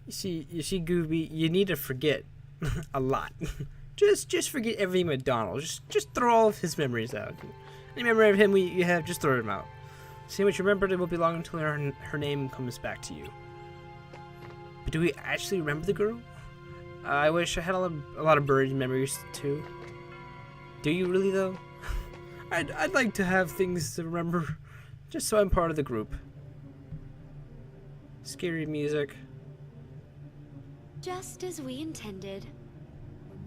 You see, Gooby, you need to forget a lot. just forget everything with Donald. Just throw all of his memories out. Any memory of him you have, just throw them out. See what you remembered, it will be long until her name comes back to you. But do we actually remember the girl? I wish I had a lot of buried memories too. Do you really though? I'd like to have things to remember, just so I'm part of the group. Scary music. Just as we intended.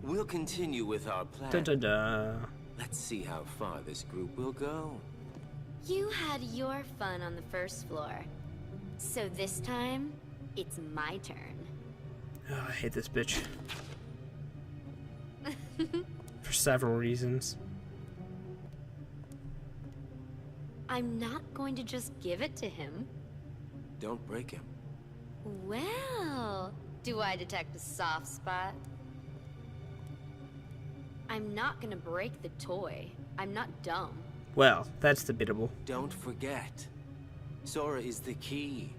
We'll continue with our plan. Da da da. Let's see how far this group will go. You had your fun on the first floor. So this time, it's my turn. Oh, I hate this bitch. For several reasons. I'm not going to just give it to him. Don't break him. Well, do I detect a soft spot? I'm not gonna break the toy. I'm not dumb. Well, that's debatable. Don't forget, Sora is the key.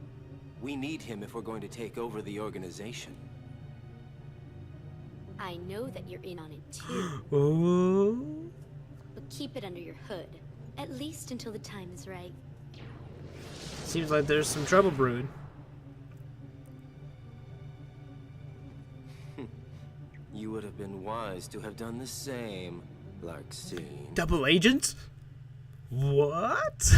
We need him if we're going to take over the organization. I know that you're in on it too. Oh. But keep it under your hood. At least until the time is right. Seems like there's some trouble brewing. You would have been wise to have done the same, Larkstein. Double agents? What?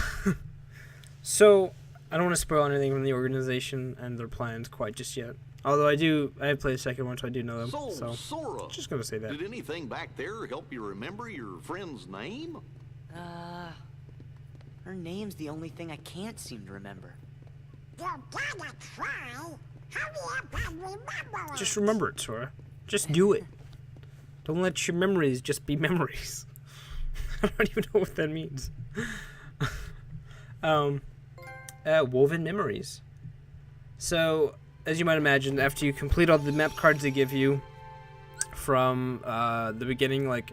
So, I don't want to spoil anything from the organization and their plans quite just yet. Although I have played the second one, so I do know them. So, Sora, just gonna say that. did anything back there help you remember your friend's name? Her name's the only thing I can't seem to remember. You gotta try. Hurry up and remember it. Just remember it, Sora. Just do it. Don't let your memories just be memories. I don't even know what that means. Woven memories. So, as you might imagine, after you complete all the map cards they give you from the beginning, like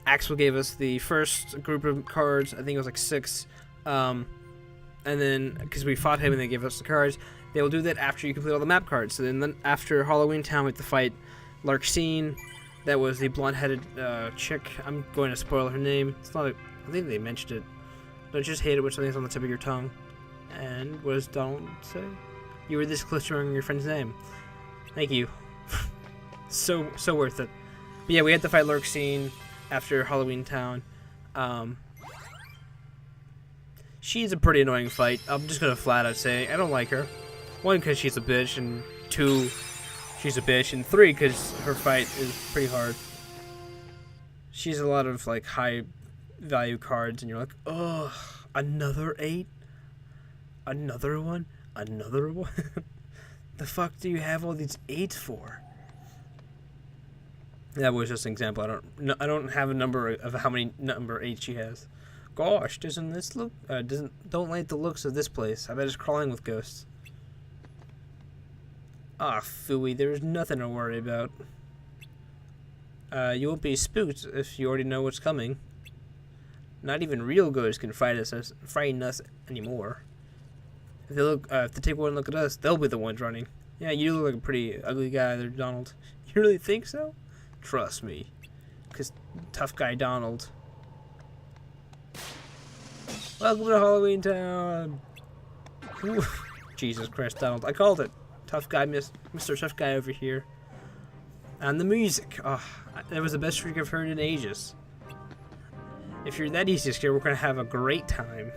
Axel gave us the first group of cards, I think it was like 6, and then because we fought him and they gave us the cards, they will do that after you complete all the map cards. So then after Halloween Town, we have to fight Larkstein. That was the blonde-headed chick. I'm going to spoil her name. It's not. I think they mentioned it. Don't just hate it when something's on the tip of your tongue. And what does Donald say? You were this close to remembering your friend's name. Thank you. so worth it. But yeah, we had to fight Larkstein after Halloween Town. She's a pretty annoying fight. I'm just gonna flat out say I don't like her. 1, because she's a bitch, and 2, she's a bitch, and 3, because her fight is pretty hard. She's a lot of like high value cards, and you're like, oh, another 8, another one. The fuck do you have all these 8s for? That was just an example. I don't have a number of how many number 8 she has. Gosh, doesn't this look? Don't like the looks of this place. I bet it's crawling with ghosts. Ah, phooey, there's nothing to worry about. You won't be spooked if you already know what's coming. Not even real ghosts can frighten us anymore. If they take one look at us, they'll be the ones running. Yeah, you look like a pretty ugly guy there, Donald. You really think so? Trust me. 'Cause tough guy Donald. Welcome to Halloween Town! Ooh, Jesus Christ, Donald. I called it. Tough guy, Mr. Tough Guy over here. And the music. Oh, that was the best freak I've heard in ages. If you're that easy to scare, we're going to have a great time.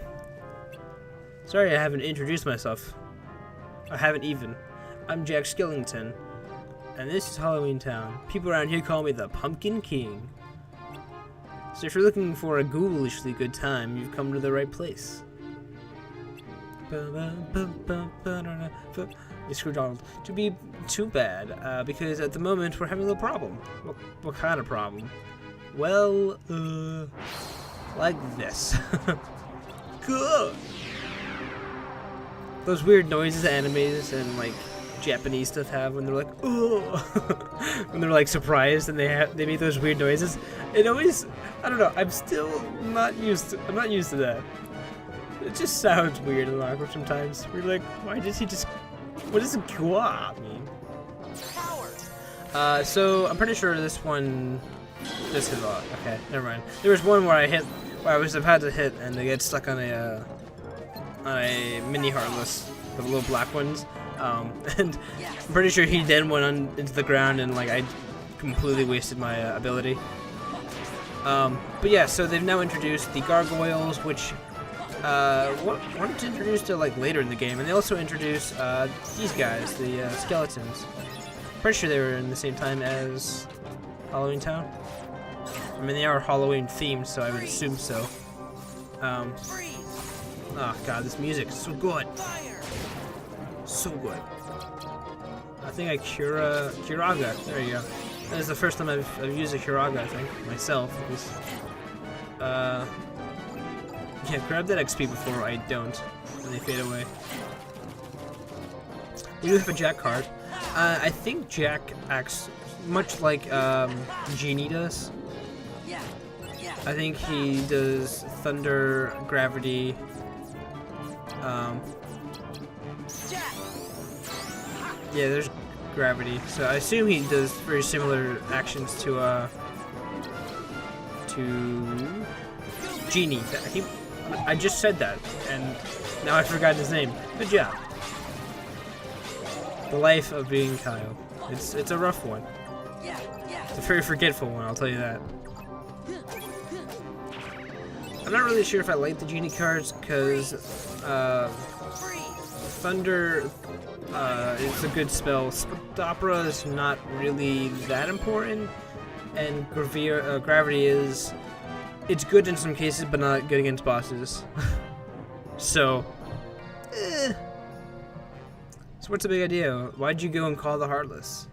Sorry I haven't introduced myself. I haven't even. I'm Jack Skellington. And this is Halloween Town. People around here call me the Pumpkin King. So if you're looking for a ghoulishly good time, you've come to the right place. Screw Donald. To be too bad, because at the moment we're having a little problem. What kind of problem? Well, like this. Good. Those weird noises animes and like Japanese stuff have when they're like, oh, when they're like surprised and they make those weird noises. It always, I don't know. I'm not used to that. It just sounds weird and awkward sometimes. We're like, why does he just? What does "gua" mean? So I'm pretty sure this one. This is okay. Never mind. There was one where I was about to hit, and they get stuck on a mini heartless, the little black ones. And I'm pretty sure he then went into the ground, and like I completely wasted my ability. But yeah, so they've now introduced the gargoyles, which weren't introduced till like later in the game, and they also introduced these guys, the skeletons. Pretty sure they were in the same time as Halloween Town. I mean, they are Halloween themed, so I would assume so. Oh god, this music is so good. So good. I think I Kiraga. There you go. That is the first time I've used a Kiraga, I think, myself. It was, yeah, grab that XP before I don't, and they fade away. We do have a Jack card. I think Jack acts much like Genie does. I think he does thunder, gravity. Yeah, there's gravity. So I assume he does very similar actions to Genie. I just said that, and now I forgot his name. Good job. The life of being Kyle. It's a rough one. It's a very forgetful one, I'll tell you that. I'm not really sure if I like the Genie cards, because Thunder is a good spell. Opera is not really that important, and Gravity is... It's good in some cases, but not good against bosses. So what's the big idea? Why'd you go and call the Heartless?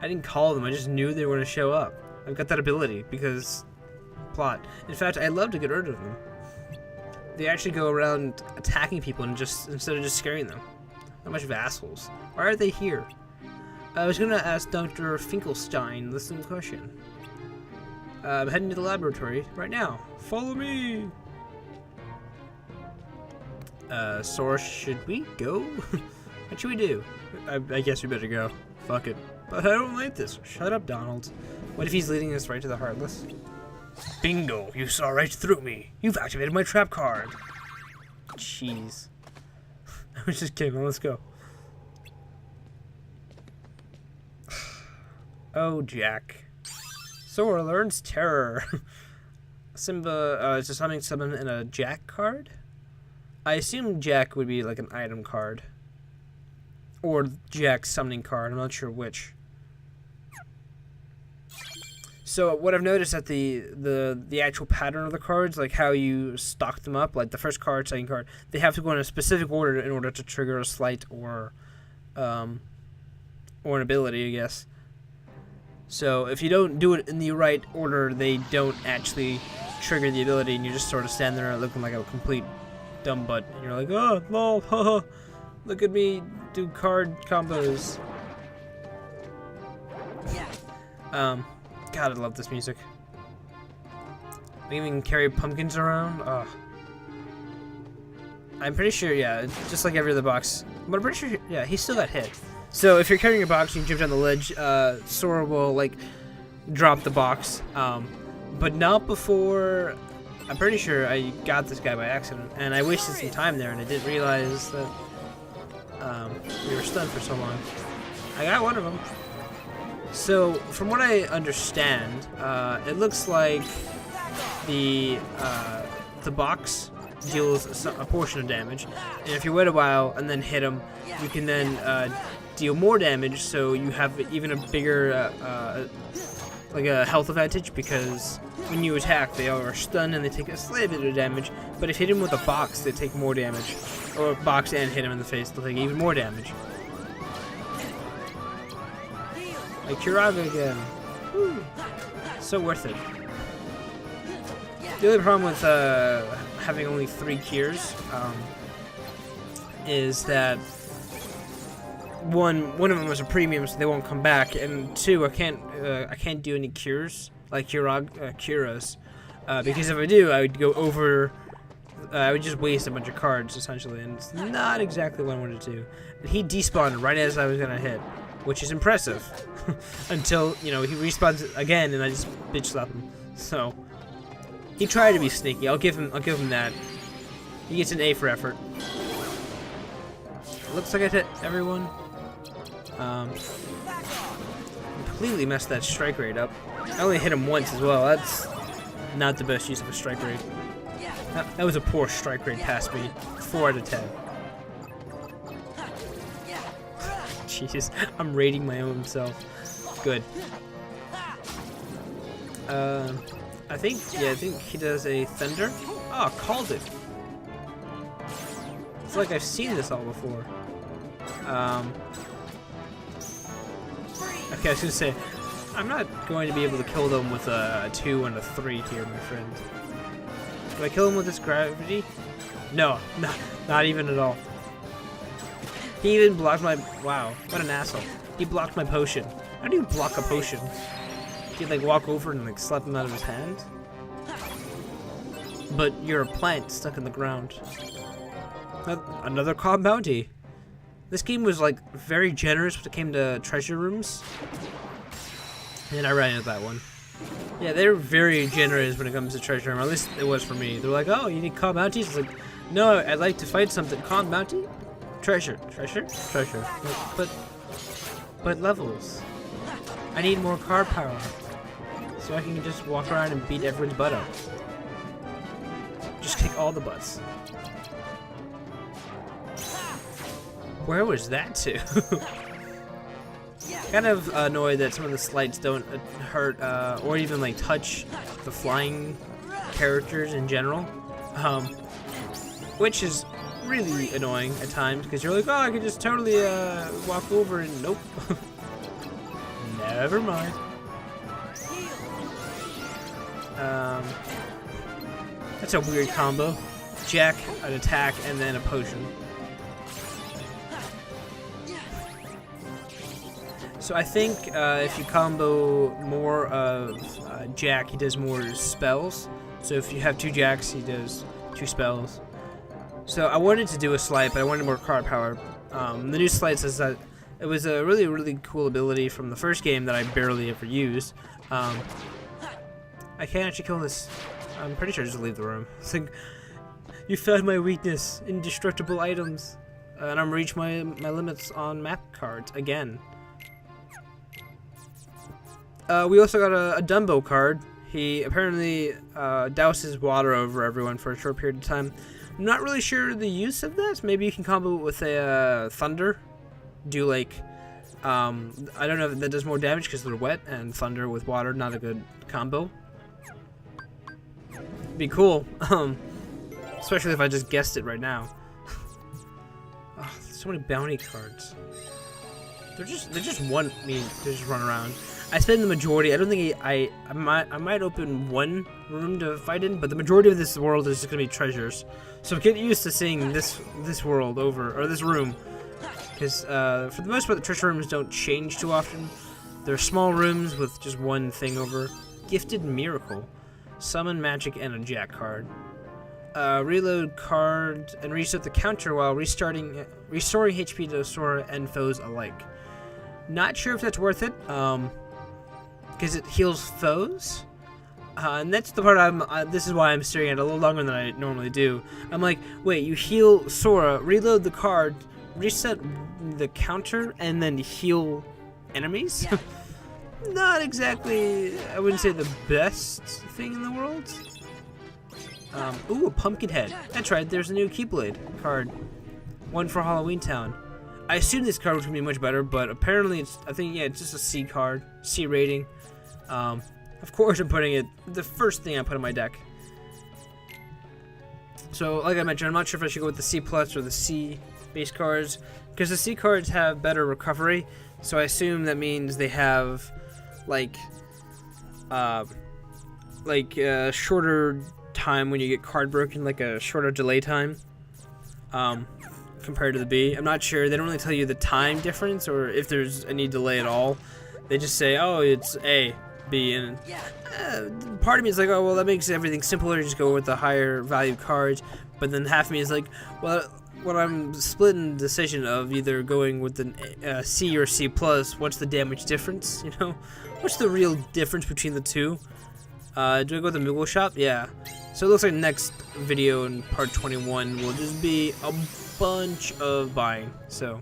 I didn't call them, I just knew they were going to show up. I've got that ability, because... plot. In fact, I'd love to get rid of them. They actually go around attacking people and instead of just scaring them. Not much of assholes. Why are they here? I was gonna ask Dr. Finkelstein the same question. I'm heading to the laboratory right now. Follow me! Sora, should we go? What should we do? I guess we better go. Fuck it. But I don't like this. Shut up, Donald. What if he's leading us right to the Heartless? Bingo! You saw right through me. You've activated my trap card. Jeez. I was just kidding. Well, let's go. Oh, Jack. Sora learns terror. Simba is just summon in a Jack card? I assume Jack would be like an item card. Or Jack's summoning card. I'm not sure which. So what I've noticed that the actual pattern of the cards, like how you stock them up, like the first card, second card, they have to go in a specific order in order to trigger a sleight or an ability, I guess. So if you don't do it in the right order, they don't actually trigger the ability, and you just sort of stand there looking like a complete dumb butt. And you're like, oh, lol, haha, look at me do card combos. God, I love this music. We even carry pumpkins around. Oh. I'm pretty sure, yeah, it's just like every other box. But I'm pretty sure, yeah, he still got hit. So if you're carrying a box and you jump down the ledge, Sora will, like, drop the box. But not before... I'm pretty sure I got this guy by accident. And I wasted some time there, and I didn't realize that we were stunned for so long. I got one of them. So, from what I understand, it looks like the box deals a portion of damage, and if you wait a while and then hit them, you can then deal more damage, so you have even a bigger, like a health advantage, because when you attack, they are stunned and they take a slight bit of damage, but if you hit them with a box, they take more damage, or a box and hit them in the face, they'll take even more damage. Like Kiraga again. Woo. So worth it. The only problem with having only 3 cures is that one of them was a premium, so they won't come back, and 2, I can't do any cures like curas, because if I do, I would go over I would just waste a bunch of cards essentially, and it's not exactly what I wanted to do. But he despawned right as I was gonna hit, which is impressive. Until, you know, he respawns again and I just bitch slap him. So he tried to be sneaky. I'll give him that. He gets an A for effort. Looks like I hit everyone. Completely messed that strike rate up. I only hit him once as well. That's not the best use of a strike rate. That was a poor strike rate past me. 4 out of 10. Jesus, I'm rating my own self. Good. I think he does a thunder. Oh, called it. It's like I've seen this all before. Okay, I was gonna say, I'm not going to be able to kill them with a 2 and a 3 here, my friend. Do I kill him with this gravity? No, not even at all. He even blocked my... Wow, what an asshole. He blocked my potion. How do you block a potion? Do you, like, walk over and, like, slap him out of his hand? But you're a plant stuck in the ground. Another cob bounty. This game was, like, very generous when it came to treasure rooms. And I ran into that one. Yeah, they're very generous when it comes to treasure room. At least it was for me. They're like, oh, you need cob bounties? It's like, no, I'd like to fight something. Cob bounty? Treasure. Treasure? Treasure. But levels. I need more card power. So I can just walk around and beat everyone's butt up. Just kick all the butts. Where was that to? Kind of annoyed that some of the slides don't hurt or even like touch the flying characters in general. Which is really annoying at times because you're like, oh, I could just totally walk over and nope. Never mind. That's a weird combo. Jack, an attack, and then a potion. So I think if you combo more of Jack, he does more spells. So if you have 2 Jacks, he does 2 spells. So I wanted to do a sleight, but I wanted more card power. The new sleight says that it was a really, really cool ability from the first game that I barely ever used. I can't actually kill this. I'm pretty sure I just leave the room. It's like, you found my weakness, indestructible items. And I'm reached my limits on map cards again. We also got a Dumbo card. He apparently douses water over everyone for a short period of time. I'm not really sure the use of this. Maybe you can combo it with a thunder. Do like, I don't know if that does more damage because they're wet, and thunder with water, not a good combo. Be cool, especially if I just guessed it right now. Oh, so many bounty cards. They just want me to just run around. I spend the majority. I don't think I might open one room to fight in, but the majority of this world is just gonna be treasures. So get used to seeing this world over, or this room, because for the most part the treasure rooms don't change too often. They're small rooms with just one thing over. Gifted Miracle, summon magic and a Jack card. Reload card and reset the counter while restoring HP to Sora and foes alike. Not sure if that's worth it. Because it heals foes, and that's the part this is why I'm staring at it a little longer than I normally do. I'm like, wait, you heal Sora, reload the card, reset the counter, and then heal enemies? Yeah. Not exactly, I wouldn't say the best thing in the world. Ooh, a pumpkin head. That's right, there's a new Keyblade card. One for Halloween Town. I assume this card was going to be much better, but apparently it's just a C card, C rating. Of course I'm putting it, the first thing I put in my deck. So, like I mentioned, I'm not sure if I should go with the C plus or the C base cards, because the C cards have better recovery, so I assume that means they have, like shorter time when you get card broken, like a shorter delay time. Compared to the B. I'm not sure. They don't really tell you the time difference or if there's any delay at all. They just say, oh, it's A, B, and part of me is like, oh, well, that makes everything simpler. Just go with the higher value cards. But then half of me is like, well, when I'm split in decision of either going with an C or C+, what's the damage difference? You know, what's the real difference between the two? Do I go with the Moogle shop? Yeah. So it looks like next video in part 21 will just be a bunch of buying. So